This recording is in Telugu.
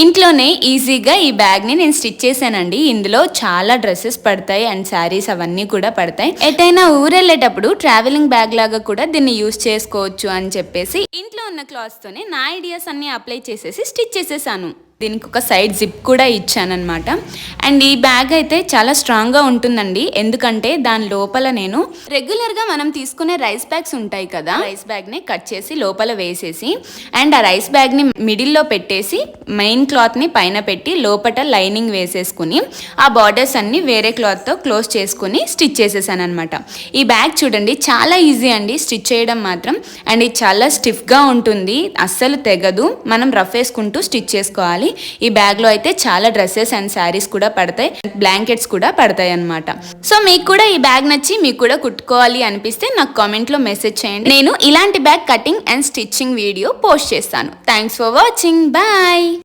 ఇంట్లోనే ఈజీగా ఈ బ్యాగ్ని నేను స్టిచ్ చేశానండి. ఇందులో చాలా డ్రెస్సెస్ పడతాయి అండ్ శారీస్ అవన్నీ కూడా పడతాయి. ఎటైనా ఊరెళ్ళేటప్పుడు ట్రావెలింగ్ బ్యాగ్ లాగా కూడా దీన్ని యూస్ చేసుకోవచ్చు అని చెప్పేసి ఇంట్లో ఉన్న క్లాత్స్ తోనే నా ఐడియాస్ అన్ని అప్లై చేసేసి స్టిచ్ చేసేసాను. దీనికి ఒక సైడ్ జిప్ కూడా ఇచ్చానమాట. అండ్ ఈ బ్యాగ్ అయితే చాలా స్ట్రాంగ్గా ఉంటుందండి. ఎందుకంటే దాని లోపల నేను రెగ్యులర్గా మనం తీసుకునే రైస్ బ్యాగ్స్ ఉంటాయి కదా, రైస్ బ్యాగ్ని కట్ చేసి లోపల వేసేసి అండ్ ఆ రైస్ బ్యాగ్ని మిడిల్లో పెట్టేసి మెయిన్ క్లాత్ని పైన పెట్టి లోపల లైనింగ్ వేసేసుకుని ఆ బార్డర్స్ అన్ని వేరే క్లాత్తో క్లోజ్ చేసుకుని స్టిచ్ చేసేసాను అనమాట. ఈ బ్యాగ్ చూడండి చాలా ఈజీ అండి స్టిచ్ చేయడం మాత్రం. అండ్ ఇది చాలా స్టిఫ్గా ఉంటుంది, అస్సలు తెగదు. మనం రఫ్ వేసుకుంటూ స్టిచ్ చేసుకోవాలి. ఈ బ్యాగ్ లో అయితే చాలా డ్రెస్సెస్ అండ్ శారీస్ కూడా పడతాయి, బ్లాంకెట్స్ కూడా పడతాయి అన్నమాట. సో మీకు కూడా ఈ బ్యాగ్ నచ్చి మీకు కూడా కుట్టుకోవాలి అనిపిస్తే నాకు కామెంట్ లో మెసేజ్ చేయండి. నేను ఇలాంటి bag cutting and stitching video post చేస్తాను. Thanks for watching. బాయ్.